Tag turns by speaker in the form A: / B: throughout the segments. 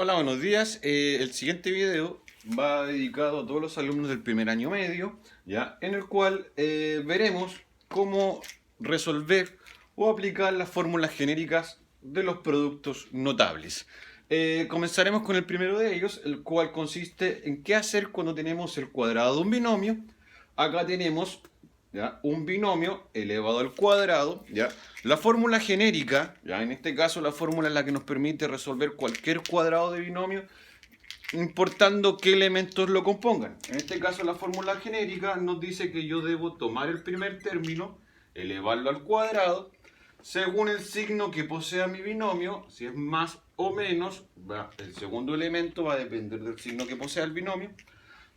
A: Hola, buenos días. El siguiente video va dedicado a todos los alumnos del primer año medio, ¿ya? En el cual veremos cómo resolver o aplicar las fórmulas genéricas de los productos notables. Comenzaremos con el primero de ellos, el cual consiste en qué hacer cuando tenemos el cuadrado de un binomio. Acá tenemos, ¿ya?, un binomio elevado al cuadrado, ¿ya? La fórmula genérica, ¿ya?, en este caso la fórmula es la que nos permite resolver cualquier cuadrado de binomio, importando qué elementos lo compongan. En este caso la fórmula genérica nos dice que yo debo tomar el primer término, elevarlo al cuadrado, según el signo que posea mi binomio. Si es más o menos, el segundo elemento va a depender del signo que posea el binomio.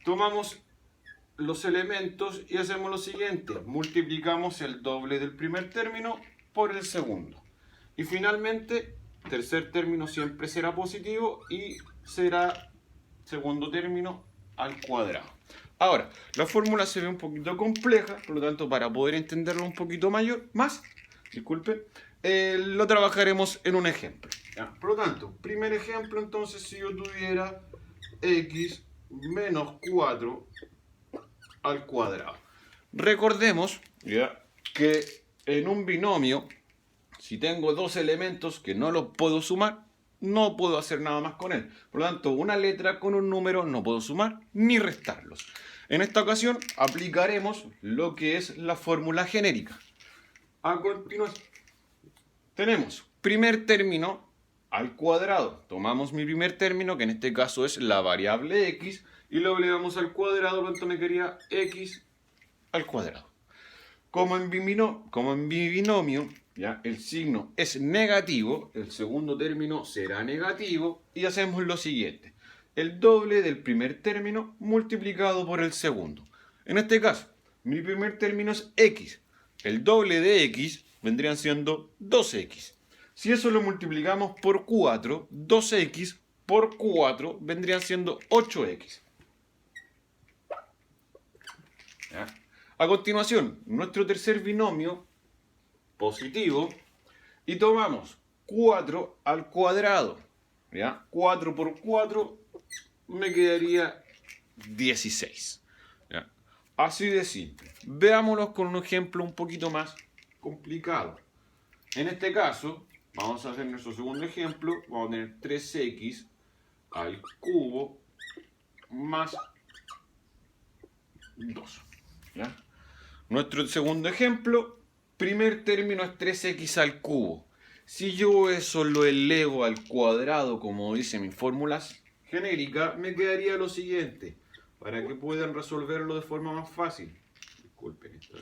A: Tomamos los elementos y hacemos lo siguiente: multiplicamos el doble del primer término por el segundo, y finalmente tercer término siempre será positivo y será segundo término al cuadrado. Ahora, la fórmula se ve un poquito compleja, por lo tanto, para poder entenderlo un poquito lo trabajaremos en un ejemplo, ¿ya? Por lo tanto, primer ejemplo, entonces, si yo tuviera x menos 4 al cuadrado. Recordemos, ¿ya?, que en un binomio, si tengo dos elementos que no los puedo sumar, no puedo hacer nada más con él. Por lo tanto, una letra con un número no puedo sumar ni restarlos. En esta ocasión aplicaremos lo que es la fórmula genérica. A continuación, tenemos primer término al cuadrado. Tomamos mi primer término, que en este caso es la variable x, y lo elevamos al cuadrado, por lo tanto me quedaría x al cuadrado. Como en mi binomio, ¿ya?, el signo es negativo, el segundo término será negativo, y hacemos lo siguiente: el doble del primer término multiplicado por el segundo. En este caso, mi primer término es x. El doble de x vendrían siendo 2x. Si eso lo multiplicamos por 4, 2x por 4 vendrían siendo 8x. ¿Ya? A continuación, nuestro tercer binomio positivo, y tomamos 4 al cuadrado, ¿ya? 4 por 4 me quedaría 16. ¿Ya? Así de simple. Veámoslo con un ejemplo un poquito más complicado. En este caso, vamos a hacer nuestro segundo ejemplo. Vamos a tener 3x al cubo más 2. ¿Ya? Nuestro segundo ejemplo, primer término es 3x al cubo. Si yo eso lo elevo al cuadrado, como dice mi fórmula genérica, me quedaría lo siguiente, para que puedan resolverlo de forma más fácil. Disculpen esto.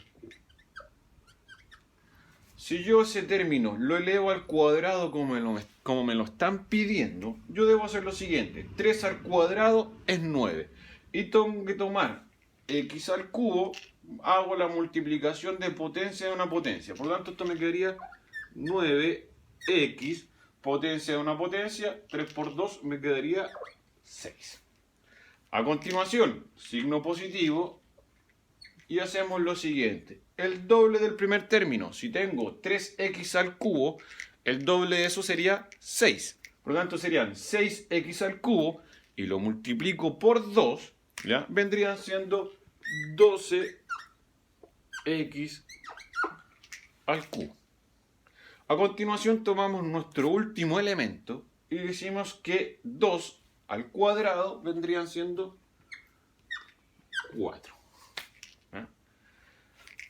A: Si yo ese término lo elevo al cuadrado como me lo están pidiendo, yo debo hacer lo siguiente: 3 al cuadrado es 9. Y tengo que tomar x al cubo, hago la multiplicación de potencia de una potencia. Por lo tanto, esto me quedaría 9x potencia de una potencia. 3 por 2 me quedaría 6. A continuación, signo positivo, y hacemos lo siguiente: el doble del primer término. Si tengo 3x al cubo, el doble de eso sería 6. Por lo tanto, serían 6x al cubo, y lo multiplico por 2, ¿ya?, vendrían siendo 12x al cubo. A continuación tomamos nuestro último elemento y decimos que 2 al cuadrado vendrían siendo 4. ¿Eh?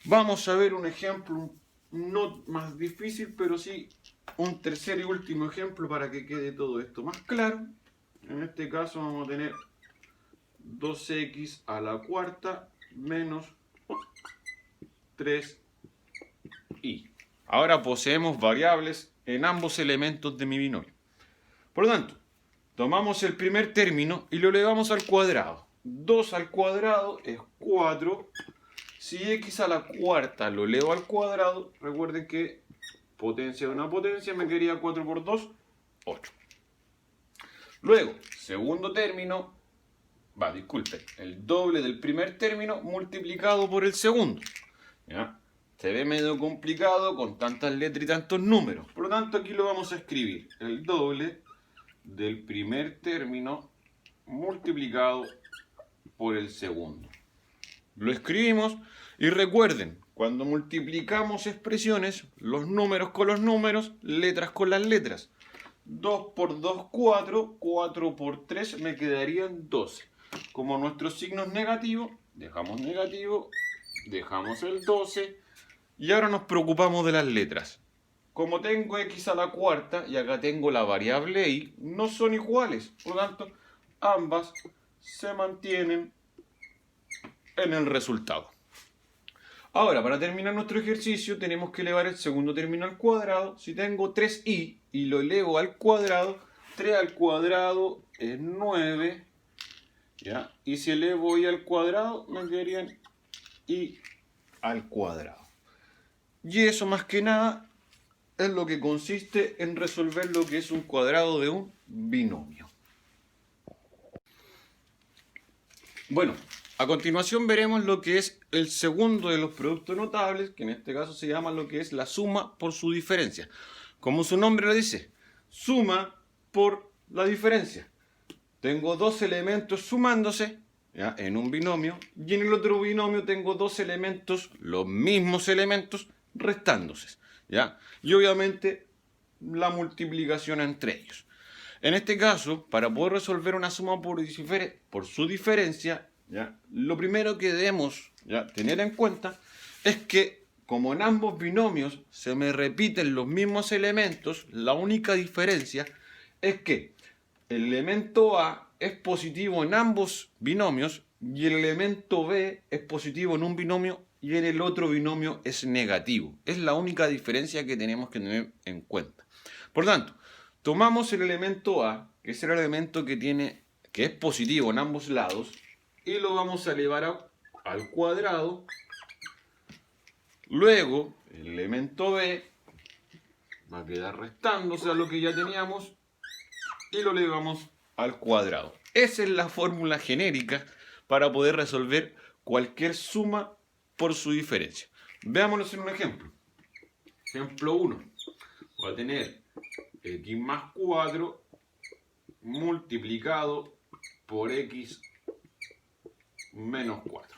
A: Vamos a ver un ejemplo no más difícil, pero sí un tercer y último ejemplo para que quede todo esto más claro. En este caso vamos a tener 2x a la cuarta menos 3y. Ahora poseemos variables en ambos elementos de mi binomio. Por lo tanto, tomamos el primer término y lo elevamos al cuadrado. 2 al cuadrado es 4. Si x a la cuarta lo elevo al cuadrado, recuerden que potencia de una potencia me quedaría 4 por 2, 8. Luego, segundo término, el doble del primer término multiplicado por el segundo. ¿Ya? Se ve medio complicado con tantas letras y tantos números. Por lo tanto, aquí lo vamos a escribir: el doble del primer término multiplicado por el segundo. Lo escribimos y recuerden, cuando multiplicamos expresiones, los números con los números, letras con las letras. 2 por 2, 4, 4 por 3 me quedarían 12. Como nuestro signo es negativo, dejamos negativo, dejamos el 12 y ahora nos preocupamos de las letras. Como tengo x a la cuarta y acá tengo la variable y, no son iguales, por lo tanto, ambas se mantienen en el resultado. Ahora, para terminar nuestro ejercicio, tenemos que elevar el segundo término al cuadrado. Si tengo 3i y lo elevo al cuadrado, 3 al cuadrado es 9. ¿Ya? Y si elevo i al cuadrado, me quedarían i al cuadrado. Y eso más que nada es lo que consiste en resolver lo que es un cuadrado de un binomio. Bueno, a continuación veremos lo que es el segundo de los productos notables, que en este caso se llama lo que es la suma por su diferencia. Como su nombre lo dice, suma por la diferencia. Tengo dos elementos sumándose, ¿ya?, en un binomio, y en el otro binomio tengo dos elementos, los mismos elementos, restándose, ¿ya? Y obviamente la multiplicación entre ellos. En este caso, para poder resolver una suma por su diferencia, ¿ya?, lo primero que debemos, ¿ya?, tener en cuenta es que como en ambos binomios se me repiten los mismos elementos, la única diferencia es que el elemento A es positivo en ambos binomios y el elemento B es positivo en un binomio y en el otro binomio es negativo. Es la única diferencia que tenemos que tener en cuenta. Por tanto, tomamos el elemento A, que es el elemento que es positivo en ambos lados, y lo vamos a elevar al cuadrado. Luego, el elemento B va a quedar restándose a lo que ya teníamos y lo elevamos al cuadrado. Esa es la fórmula genérica para poder resolver cualquier suma por su diferencia. Veámoslo en un ejemplo. Ejemplo 1. Voy a tener x más 4 multiplicado por x menos 4.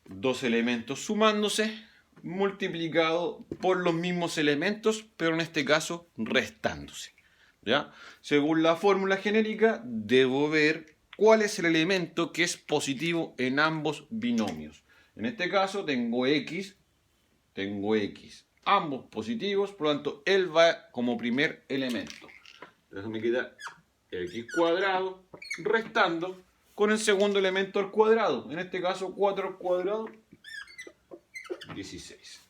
A: Dos elementos sumándose, multiplicado por los mismos elementos, pero en este caso restándose, ¿ya? Según la fórmula genérica, debo ver cuál es el elemento que es positivo en ambos binomios. En este caso tengo x, ambos positivos, por lo tanto, él va como primer elemento. Entonces me queda x cuadrado restando con el segundo elemento al cuadrado. En este caso, 4 al cuadrado, 16.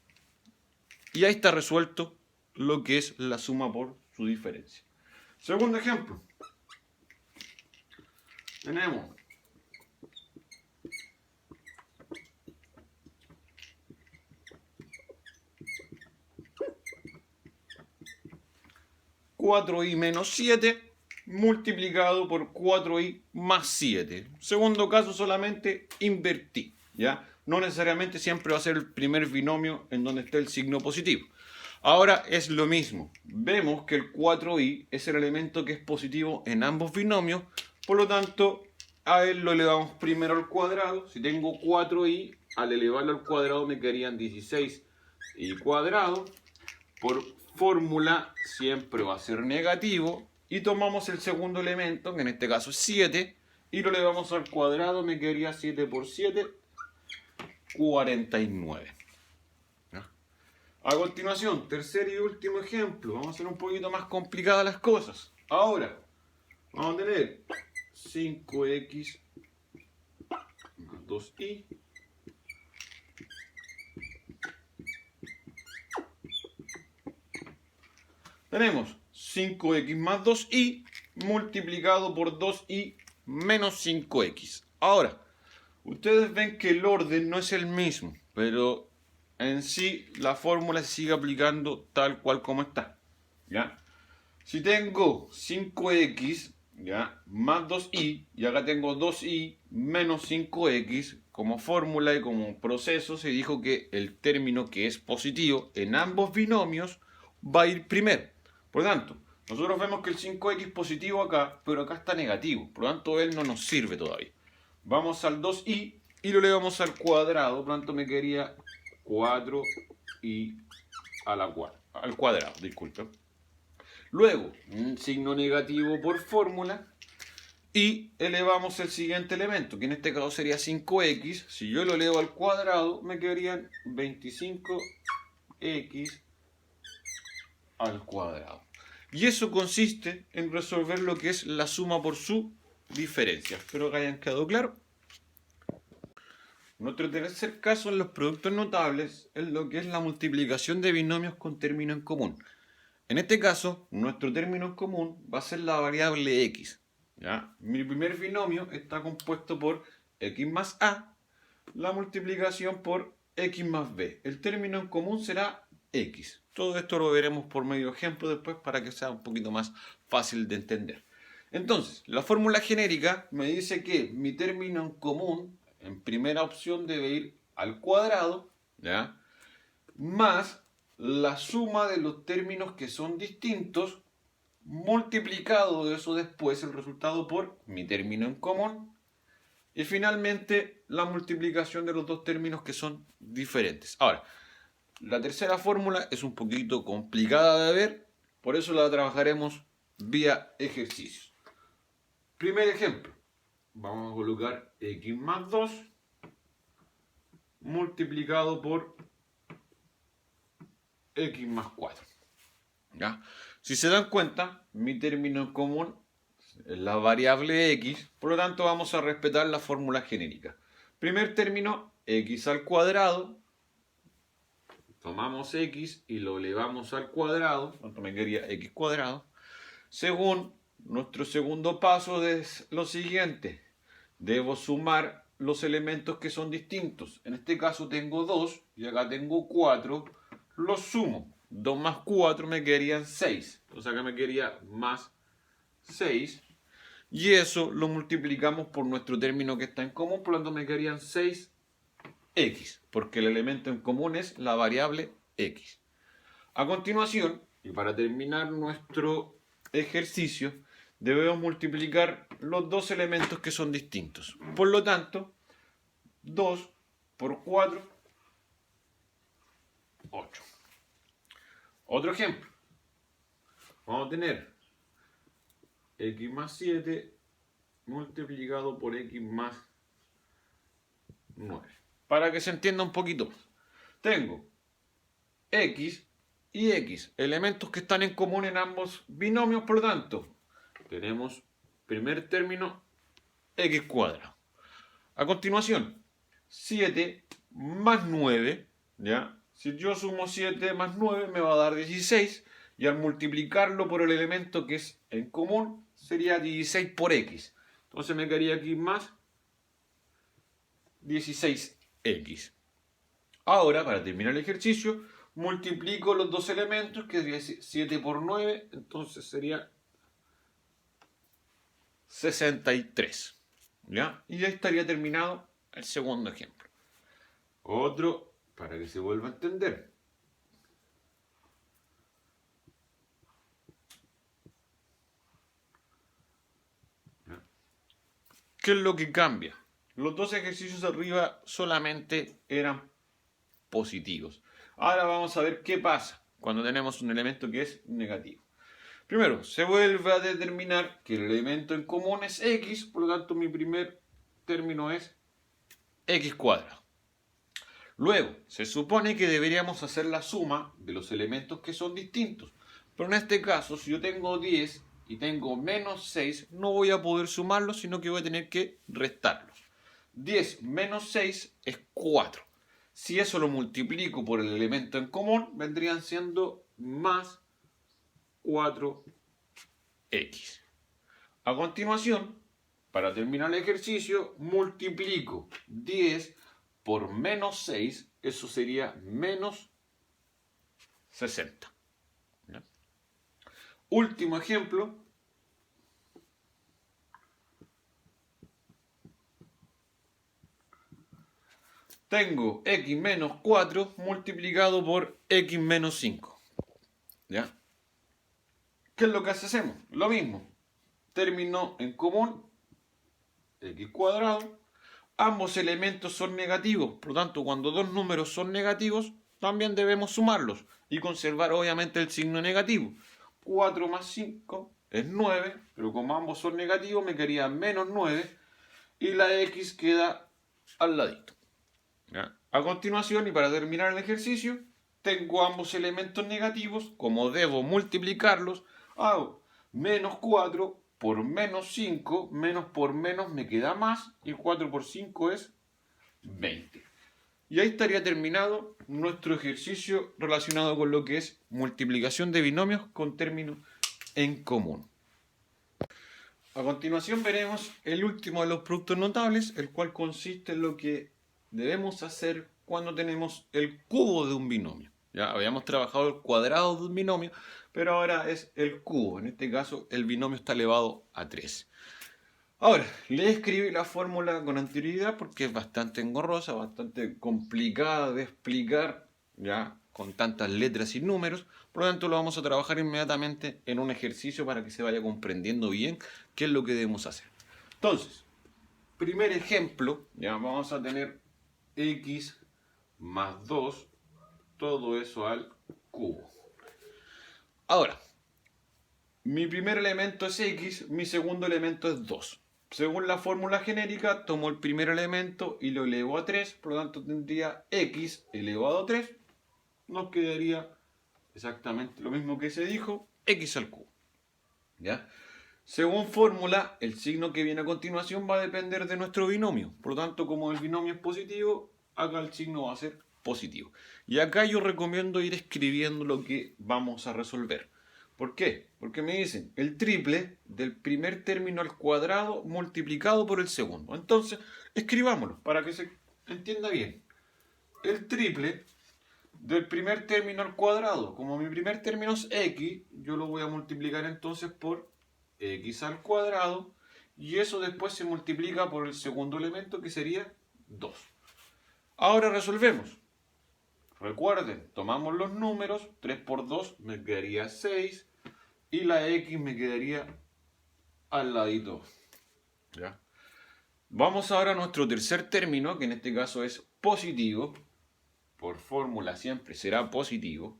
A: Y ahí está resuelto lo que es la suma por su diferencia. Segundo ejemplo. Tenemos 4i menos 7 multiplicado por 4i más 7. Segundo caso, solamente invertí, ¿ya? No necesariamente siempre va a ser el primer binomio en donde esté el signo positivo. Ahora es lo mismo. Vemos que el 4i es el elemento que es positivo en ambos binomios, por lo tanto, a él lo elevamos primero al cuadrado. Si tengo 4i, al elevarlo al cuadrado me quedarían 16i cuadrado. Por fórmula siempre va a ser negativo. Y tomamos el segundo elemento, que en este caso es 7, y lo elevamos al cuadrado, me quedaría 7 por 7, 49. ¿Ya? A continuación, tercer y último ejemplo. Vamos a hacer un poquito más complicadas las cosas. Ahora, vamos a tener 5x más 2i tenemos 5x más 2i multiplicado por 2i menos 5x. Ahora, ustedes ven que el orden no es el mismo, pero en sí la fórmula se sigue aplicando tal cual como está, ¿ya? Si tengo 5x, ¿ya?, más 2i, y acá tengo 2i menos 5x, como fórmula y como proceso se dijo que el término que es positivo en ambos binomios va a ir primero. Por lo tanto, Nosotros vemos que el 5x es positivo acá, pero acá está negativo. Por lo tanto, él no nos sirve todavía. Vamos al 2y y lo elevamos al cuadrado. Por lo tanto, me quedaría 4y al cuadrado, disculpen. Luego, un signo negativo por fórmula. Y elevamos el siguiente elemento, que en este caso sería 5x. Si yo lo elevo al cuadrado, me quedarían 25x al cuadrado. Y eso consiste en resolver lo que es la suma por su diferencia. Espero que hayan quedado claro. Nuestro tercer caso en los productos notables es lo que es la multiplicación de binomios con término en común. En este caso, nuestro término en común va a ser la variable x. ¿Ya? Mi primer binomio está compuesto por x más a, la multiplicación por x más b. El término en común será x. Todo esto lo veremos por medio de ejemplo después para que sea un poquito más fácil de entender. Entonces, la fórmula genérica me dice que mi término en común, en primera opción, debe ir al cuadrado, ¿ya? Más la suma de los términos que son distintos, multiplicado de eso después el resultado por mi término en común y finalmente la multiplicación de los dos términos que son diferentes. Ahora, la tercera fórmula es un poquito complicada de ver, por eso la trabajaremos vía ejercicios. Primer ejemplo, vamos a colocar x más 2 multiplicado por x más 4. ¿Ya? Si se dan cuenta, mi término en común es la variable x, por lo tanto vamos a respetar la fórmula genérica. Primer término, x al cuadrado. Tomamos x y lo elevamos al cuadrado, tanto me quedaría x cuadrado. Según nuestro segundo paso es lo siguiente, debo sumar los elementos que son distintos. En este caso tengo 2 y acá tengo 4, los sumo. 2 más 4 me quedarían 6. Entonces acá me quedaría más 6. Y eso lo multiplicamos por nuestro término que está en común. Por lo tanto me quedarían 6x. Porque el elemento en común es la variable x. A continuación, y para terminar nuestro ejercicio, debemos multiplicar los dos elementos que son distintos. Por lo tanto, 2 por 4, 8. Otro ejemplo. Vamos a tener x más 7 multiplicado por x más 9. Para que se entienda un poquito más. Tengo x y x, elementos que están en común en ambos binomios, por lo tanto, tenemos primer término x cuadrado. A continuación, 7 más 9, ¿ya? Si yo sumo 7 más 9 me va a dar 16 y al multiplicarlo por el elemento que es en común sería 16 por x. Entonces me quedaría aquí más 16x. Ahora, para terminar el ejercicio, multiplico los dos elementos, que sería 7 por 9, entonces sería 63. ¿Ya? Y ya estaría terminado el segundo ejemplo. Otro, para que se vuelva a entender. ¿Ya? ¿Qué es lo que cambia? Los dos ejercicios de arriba solamente eran positivos. Ahora vamos a ver qué pasa cuando tenemos un elemento que es negativo. Primero, se vuelve a determinar que el elemento en común es x, por lo tanto mi primer término es x cuadrado. Luego, se supone que deberíamos hacer la suma de los elementos que son distintos. Pero en este caso, si yo tengo 10 y tengo menos 6, no voy a poder sumarlos, sino que voy a tener que restarlos. 10 menos 6 es 4. Si eso lo multiplico por el elemento en común, vendrían siendo más 4x. A continuación, para terminar el ejercicio, multiplico 10 por menos 6, eso sería menos 60. ¿Ya? Último ejemplo. Tengo x menos 4 multiplicado por x menos 5. ¿Ya? ¿Qué es lo que hacemos? Lo mismo. Término en común, x cuadrado. Ambos elementos son negativos, por lo tanto, cuando dos números son negativos, también debemos sumarlos y conservar obviamente el signo negativo. 4 más 5 es 9, pero como ambos son negativos, me quedaría menos 9 y la x queda al ladito. ¿Ya? A continuación, y para terminar el ejercicio, tengo ambos elementos negativos, como debo multiplicarlos, hago menos 4 por menos 5, menos por menos me queda más, y 4 por 5 es 20. Y ahí estaría terminado nuestro ejercicio relacionado con lo que es multiplicación de binomios con términos en común. A continuación veremos el último de los productos notables, el cual consiste en lo que debemos hacer cuando tenemos el cubo de un binomio. Ya habíamos trabajado el cuadrado de un binomio, pero ahora es el cubo. En este caso, el binomio está elevado a 3. Ahora, le escribí la fórmula con anterioridad porque es bastante engorrosa, bastante complicada de explicar, ya con tantas letras y números. Por lo tanto, lo vamos a trabajar inmediatamente en un ejercicio para que se vaya comprendiendo bien qué es lo que debemos hacer. Entonces, primer ejemplo, ya vamos a tener x más 2, todo eso al cubo. Ahora, mi primer elemento es x, mi segundo elemento es 2. Según la fórmula genérica, tomo el primer elemento y lo elevo a 3, por lo tanto tendría x elevado a 3. Nos quedaría exactamente lo mismo que se dijo, x al cubo. ¿Ya? Según fórmula, el signo que viene a continuación va a depender de nuestro binomio. Por lo tanto, como el binomio es positivo, acá el signo va a ser positivo. Y acá yo recomiendo ir escribiendo lo que vamos a resolver. ¿Por qué? Porque me dicen el triple del primer término al cuadrado multiplicado por el segundo. Entonces, escribámoslo para que se entienda bien. El triple del primer término al cuadrado. Como mi primer término es x, yo lo voy a multiplicar entonces por x al cuadrado. Y eso después se multiplica por el segundo elemento que sería 2. Ahora resolvemos. Recuerden, tomamos los números, 3 por 2 me quedaría 6 y la x me quedaría al ladito. ¿Ya? Vamos ahora a nuestro tercer término, que en este caso es positivo. Por fórmula siempre será positivo.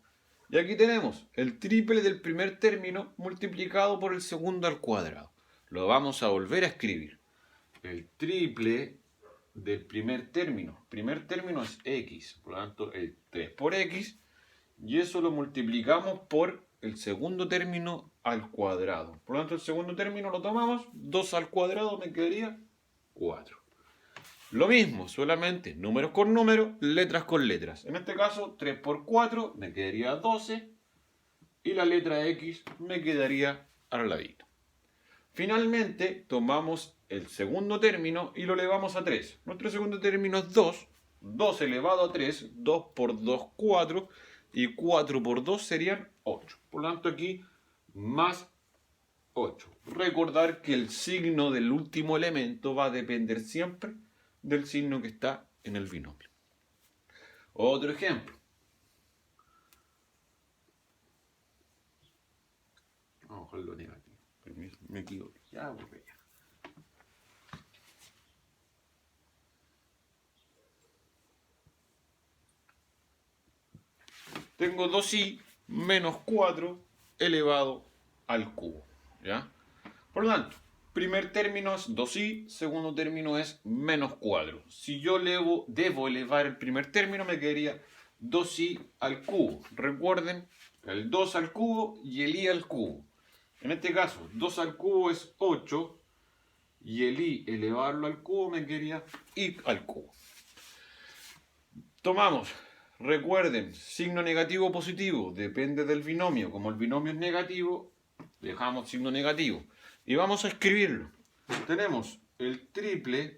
A: Y aquí tenemos el triple del primer término multiplicado por el segundo al cuadrado. Lo vamos a volver a escribir. El triple del primer término. Primer término es x, por lo tanto el 3 por x, y eso lo multiplicamos por el segundo término al cuadrado. Por lo tanto el segundo término lo tomamos, 2 al cuadrado me quedaría 4. Lo mismo, solamente números con números, letras con letras. En este caso 3 por 4 me quedaría 12 y la letra x me quedaría al ladito. Finalmente tomamos el segundo término y lo elevamos a 3. Nuestro segundo término es 2. 2 elevado a 3, 2 por 2, 4. Y 4 por 2 serían 8. Por lo tanto aquí más 8. Recordar que el signo del último elemento va a depender siempre del signo que está en el binomio. Otro ejemplo. Vamos con lo negativo. Me equivoqué. Ya volví ya. Tengo 2i menos 4 elevado al cubo. ¿Ya? Por lo tanto, primer término es 2i, segundo término es menos 4. Si yo debo elevar el primer término, me quedaría 2i al cubo. Recuerden, el 2 al cubo y el i al cubo. En este caso, 2 al cubo es 8 y el i elevarlo al cubo me quedaría i al cubo. Tomamos, recuerden, signo negativo o positivo, depende del binomio. Como el binomio es negativo, dejamos signo negativo. Y vamos a escribirlo. Tenemos el triple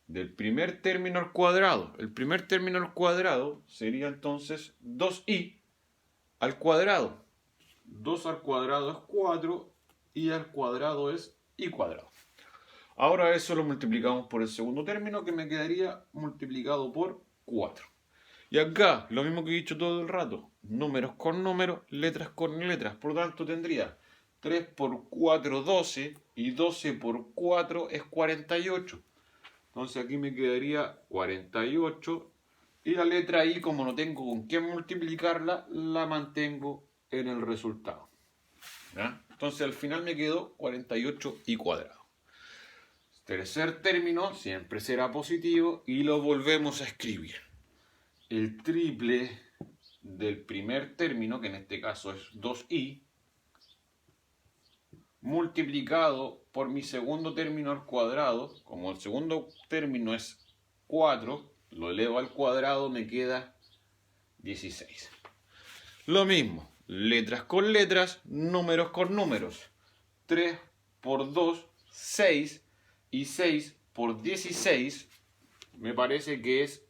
A: del primer término al cuadrado. El primer término al cuadrado sería entonces 2i al cuadrado. 2 al cuadrado es 4, y al cuadrado es i cuadrado. Ahora eso lo multiplicamos por el segundo término, que me quedaría multiplicado por 4. Y acá, lo mismo que he dicho todo el rato, números con números, letras con letras. Por lo tanto tendría 3 por 4, 12, y 12 por 4 es 48. Entonces aquí me quedaría 48, y la letra I, como no tengo con qué multiplicarla, la mantengo en el resultado. ¿Ya? Entonces al final me quedó 48 y cuadrado. Tercer término siempre será positivo y lo volvemos a escribir. El triple del primer término, que en este caso es 2i, multiplicado por mi segundo término al cuadrado. Como el segundo término es 4, lo elevo al cuadrado, me queda 16. Lo mismo, letras con letras, números con números. 3 por 2, 6, y 6 por 16 me parece que es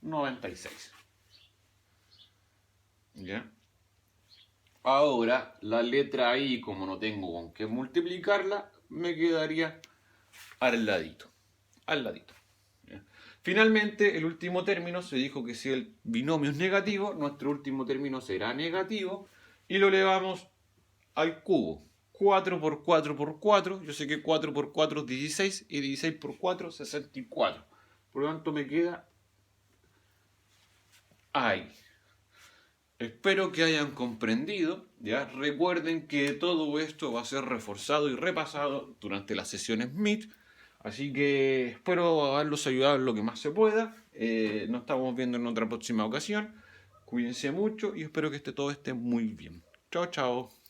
A: 96. ¿Ya? Ahora la letra I, como no tengo con qué multiplicarla, me quedaría al ladito. Al ladito. ¿Ya? Finalmente, el último término se dijo que si el binomio es negativo, nuestro último término será negativo y lo elevamos al cubo. 4 por 4 por 4, yo sé que 4 por 4 es 16 y 16 por 4 es 64. Por lo tanto me queda ahí. Espero que hayan comprendido, ¿ya? Recuerden que todo esto va a ser reforzado y repasado durante las sesiones Meet, así que espero haberlos ayudado en lo que más se pueda. Nos estamos viendo en otra próxima ocasión. Cuídense mucho y espero que todo esté muy bien. Chao, chao.